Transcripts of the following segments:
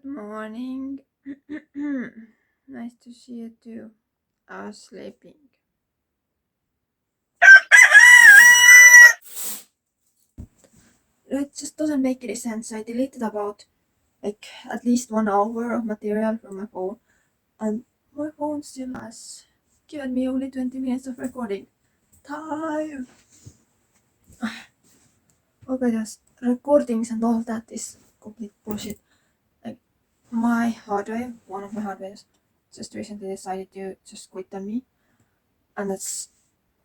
Good morning. Nice to see you too. I was sleeping. It just doesn't make any sense. I deleted about at least 1 hour of material from my phone, and my phone still has given me only 20 minutes of recording time. Okay, just recordings and all that is complete bullshit. My hard drive, one of my hard drives, just recently decided to just quit on me, and that's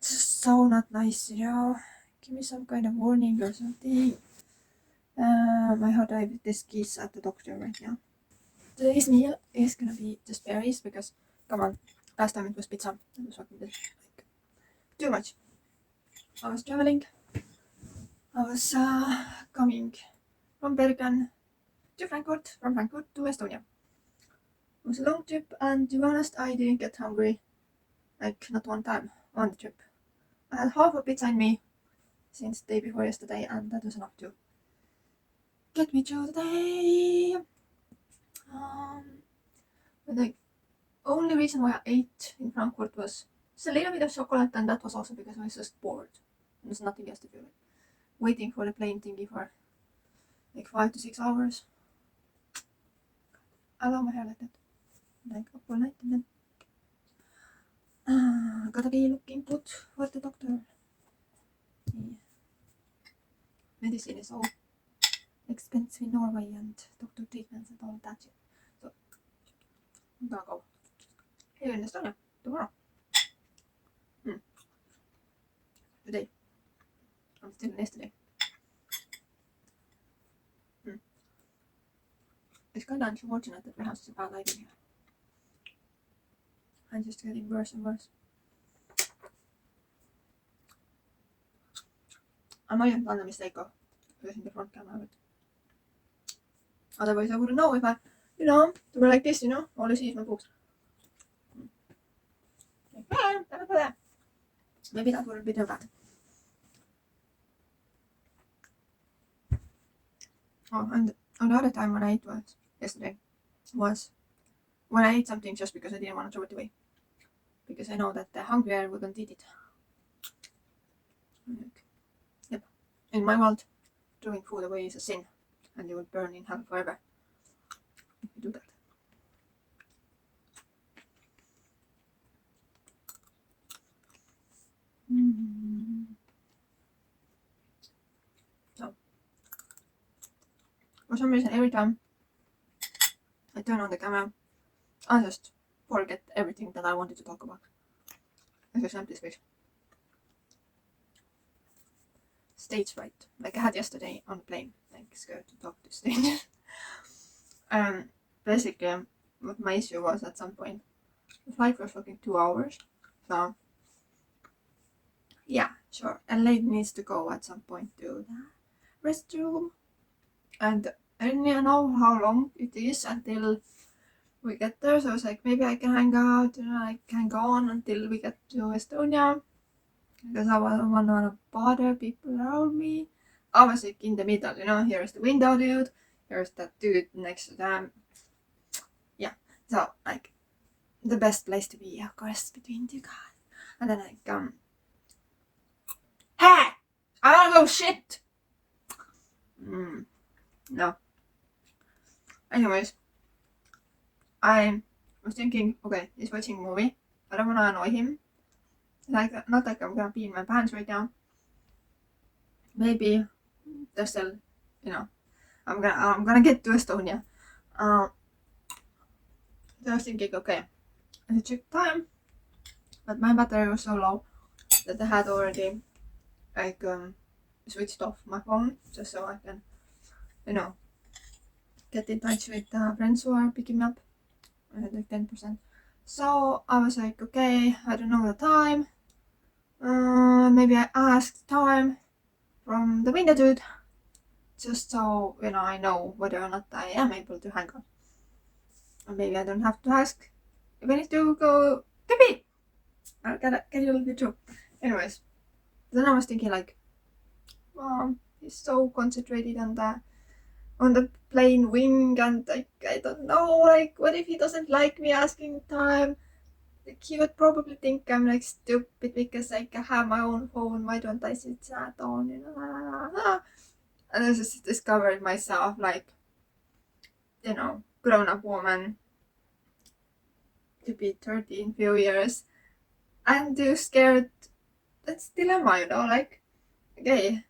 just so not nice, Give me some kind of warning or something. My hard drive disk is at the doctor right now. Today's meal is gonna be just berries because, come on, last time it was pizza. It was fucking too much. I was traveling. I was coming from Bergen to Frankfurt, from Frankfurt to Estonia. It was a long trip, and to be honest, I didn't get hungry, not one time on the trip. I had half a pizza in me since the day before yesterday, and that was enough to get me through the day. But the only reason why I ate in Frankfurt was just a little bit of chocolate, and that was also because I was just bored. There's nothing else to do. Waiting for the plane thingy for 5 to 6 hours. I love my hair like that. Up all night and then gotta be looking good for the doctor. Yeah. Medicine is all expensive in Norway, and doctor treatments and all that shit. So I'm gonna go here in Estonia tomorrow. Today. I'm still in yesterday. It's kind of unfortunate that we have such a bad lighting here. I'm just getting worse and worse. I might have done a mistake of using the front camera, but otherwise I wouldn't know if I, to be like this, all you see is my boobs. Maybe that wouldn't be too bad. Oh, and the other time when I ate yesterday was when I ate something just because I didn't want to throw it away. Because I know that the hungry wouldn't eat it. Yep. In my world, throwing food away is a sin, and you will burn in hell forever if you do that. So, for some reason, every time I turn on the camera, I just forget everything that I wanted to talk about. I just empty space. Stage fright, like I had yesterday on the plane, scared to talk to strangers. Basically, what my issue was at some point, the flight was fucking 2 hours. So, yeah, sure. A lady needs to go at some point to the restroom. And I didn't know how long it is until we get there. So I was like, maybe I can hang out, I can go on until we get to Estonia. Because I don't want to bother people around me. I was in the middle, here's the window dude, here's that dude next to them. Yeah, so the best place to be, of course, between two guys. And then hey, I wanna go shit. No. Anyways, I was thinking, okay, he's watching a movie. I don't wanna annoy him. Not like I'm gonna pee in my pants right now. Maybe there's still, I'm gonna get to Estonia. So I was thinking, okay, I should check time, but my battery was so low that I had already switched off my phone just so I can, get in touch with friends who are picking me up. I had 10%. So I was like, okay, I don't know the time. Maybe I asked time from the window dude, just so I know whether or not I am able to hang on. Or maybe I don't have to ask if I need to go to pee. I gotta get a little bit through. Anyways, then I was thinking he's so concentrated on on the plane wing, and like I don't know, like what if he doesn't like me asking time? Like he would probably think I'm like stupid because like I have my own phone. Why don't I sit chat on? You know, and I just discovered myself like, you know, grown-up woman to be 30 in few years, and too scared. That's dilemma, you know, like, okay,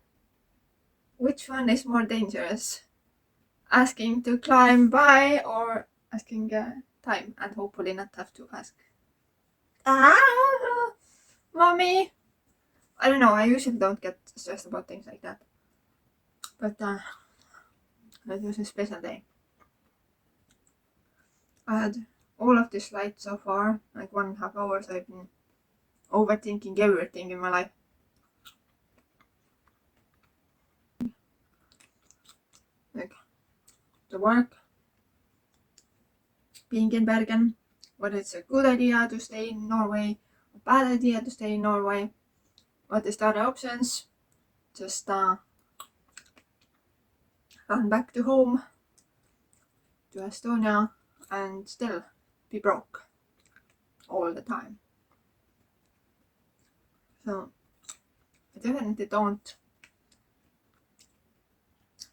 which one is more dangerous? Asking to climb by or asking time and hopefully not have to ask. Ah, mommy. I don't know. I usually don't get stressed about things like that, but it was a special day. I had all of this light so far, like 1.5 hours. I've been overthinking everything in my life. Like the work, being in Bergen, whether it's a good idea to stay in Norway, a bad idea to stay in Norway, what is the other options? Just run back to home, to Estonia, and still be broke all the time. So I definitely don't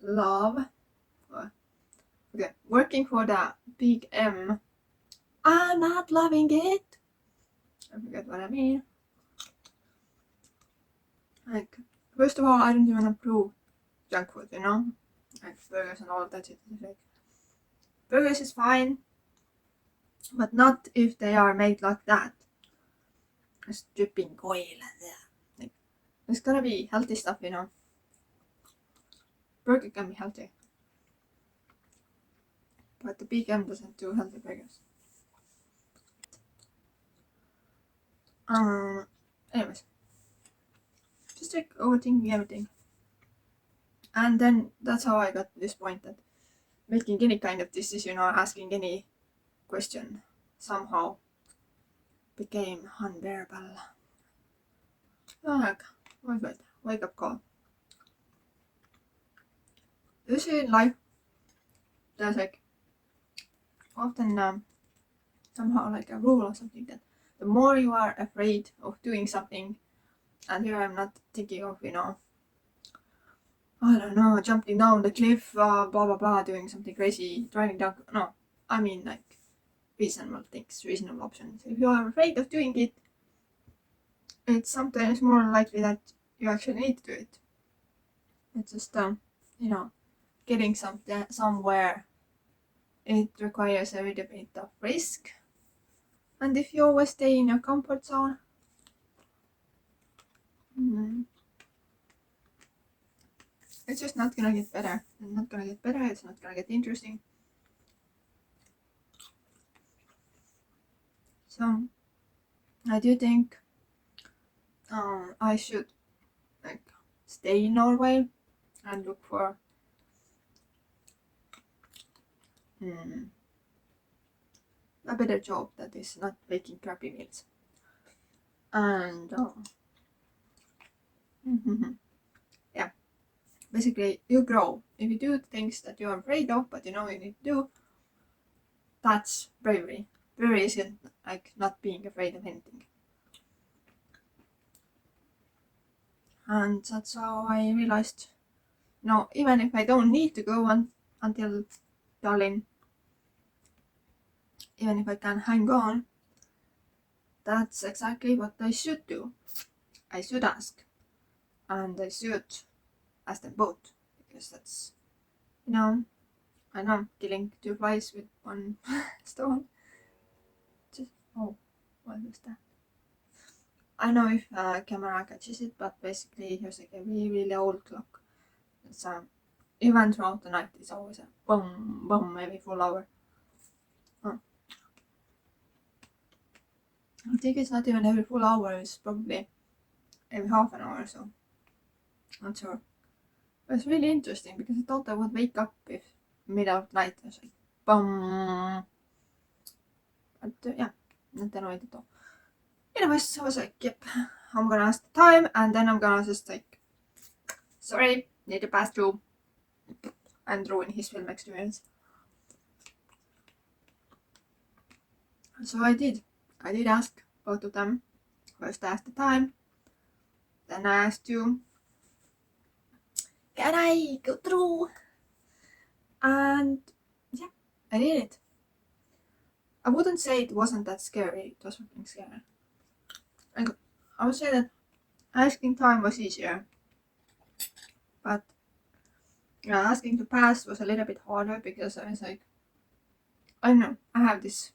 love working for the big M. I'm not loving it. I forget what I mean. Like, first of all, I don't even approve junk food, you know? Like burgers and all of that shit. Like, burgers is fine, but not if they are made like that. Just dripping oil and like, there's gotta be healthy stuff, you know? Burger can be healthy, but the big M doesn't do healthy burgers. Anyways, just like overthinking everything. And then that's how I got to this point that making any kind of decision or asking any question somehow became unbearable. Like, wake up call. Usually in life, there's like often somehow like a rule or something that the more you are afraid of doing something, and here I'm not thinking of, you know, I don't know, jumping down the cliff, blah blah blah, doing something crazy, driving down. No, I mean like reasonable things, reasonable options. If you are afraid of doing it, it's sometimes more likely that you actually need to do it. It's just you know, getting somewhere. It requires a little bit of risk, and if you always stay in your comfort zone, it's just not gonna get better. It's not gonna get better. It's not gonna get interesting. So I do think I should like stay in Norway and look for a better job that is not making crappy meals. And yeah, basically you grow if you do things that you're afraid of, but you know you need to do. That's bravery. Bravery isn't like not being afraid of anything. And that's how I realized, no, even if I don't need to go until Tallinn, even if I can hang on, that's exactly what I should do. I should ask, and I should ask them both, because that's, you know, I know, killing two flies with one stone. Just, oh, what was that? I know if camera catches it, but basically here's like a really, really old clock. It's even throughout the night, it's always a boom, boom every full hour. Oh. I think it's not even every full hour, it's probably every half an hour or so. Not sure. But it's really interesting because I thought I would wake up if middle of night it's like boom. But yeah, not annoyed at all. Anyways, I was like, yep, I'm gonna ask the time and then I'm gonna just like, sorry, need to pass through. and ruin his film experience. So I did ask both of them. First I asked the time, then I asked you, can I go through? And yeah, I did it. I wouldn't say it wasn't that scary, it was fucking scary. I would say that asking time was easier, but yeah, asking to pass was a little bit harder because I was like, I don't know, I have this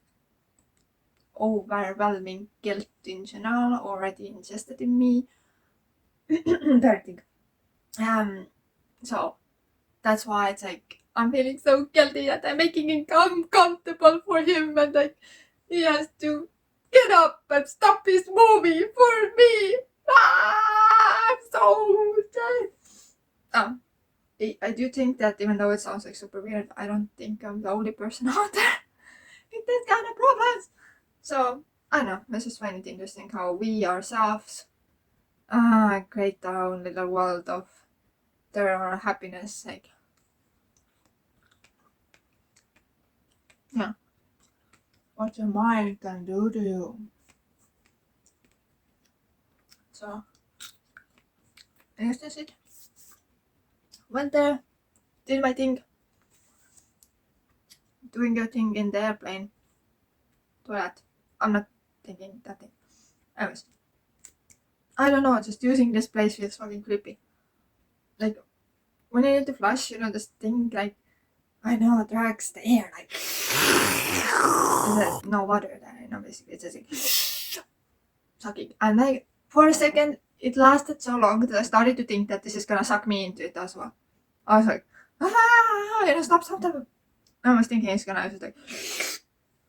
overwhelming guilt in general already ingested in me. So that's why it's like I'm feeling so guilty that I'm making it uncomfortable for him, and like he has to get up and stop his movie for me. I'm so sad. I do think that even though it sounds like super weird, I don't think I'm the only person out there with this kind of problems. So I don't know, I just find it interesting how we ourselves create our own little world of terror or happiness. Like, yeah, what your mind can do to you. So I guess that's it. Went there, did my thing, doing your thing in the airplane. To that, I'm not thinking that thing. Anyways, I don't know, just using this place feels fucking creepy. Like, when I need to flush, you know, this thing, like, I know, it drags the air, like, there's no water there, you know, basically, it's just like, sucking. And like, for a second, it lasted so long that I started to think that this is gonna suck me into it as well. I was like, you know, stop. I was thinking it's gonna just like,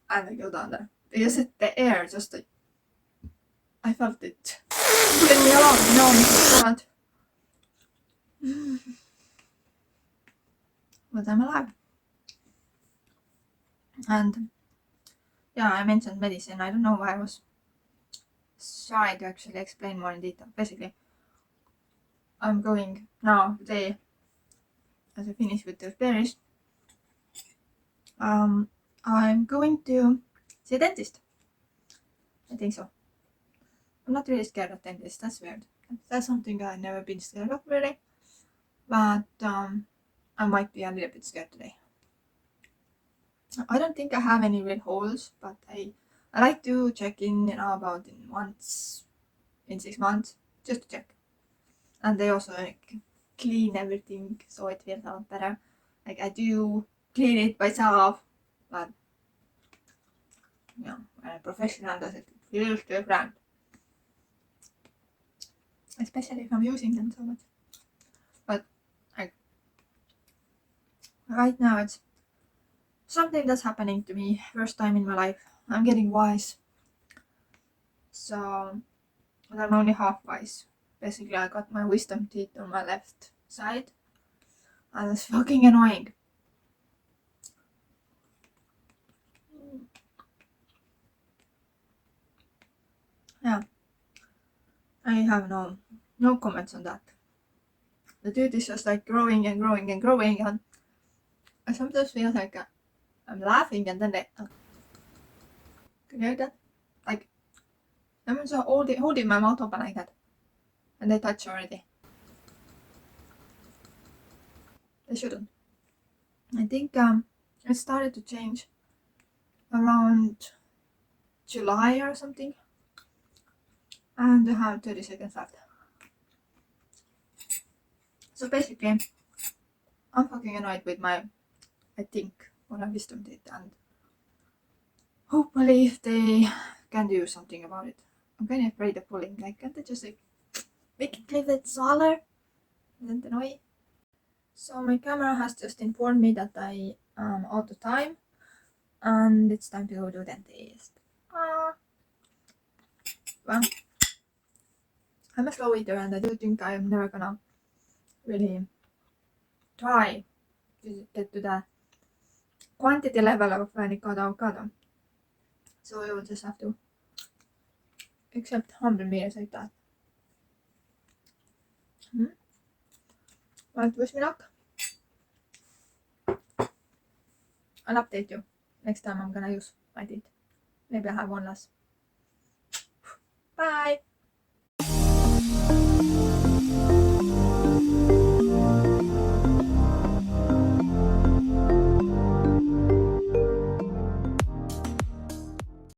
and I go down there. Because the air just like, I felt it pulling me along, you know, and but I'm alive. And yeah, I mentioned medicine. I don't know why I was shy to actually explain more in detail. Basically, I'm going now today, as I finish with those berries, I'm going to see a dentist. I think so. I'm not really scared of dentists. That's weird. That's something I've never been scared of really. But I might be a little bit scared today. I don't think I have any red holes, but I like to check in, you know, about once in 6 months, just to check. And they also like clean everything, so it feels a lot better. Like I do clean it myself, but you know, when a professional does it, it feels different. Especially if I'm using them so much. But like right now it's something that's happening to me, first time in my life. I'm getting wise. So I'm only half wise. Basically I got my wisdom teeth on my left side. And it's fucking annoying. Yeah. I have no comments on that. The tooth is just like growing and growing and growing, and I sometimes feel like I'm laughing and then can you hear that? Like I'm just holding my mouth open like that, and they touch already. They shouldn't. I think it started to change around July or something, and I have 30 seconds left. So basically, I'm fucking annoyed with my, I think, one of wisdom teeth, and hopefully they can do something about it. I'm kind of afraid of pulling. Like, can't they just like make it a little bit smaller? Isn't it annoying? So my camera has just informed me that I am out of time, and it's time to go to the dentist. Well, I'm a slow eater, and I do think I'm never gonna really try to get to the quantity level of avocado. So I will just have to accept humble meals like that. But wish me luck. I'll update you next time I'm gonna use I did. Maybe I have one less. Bye!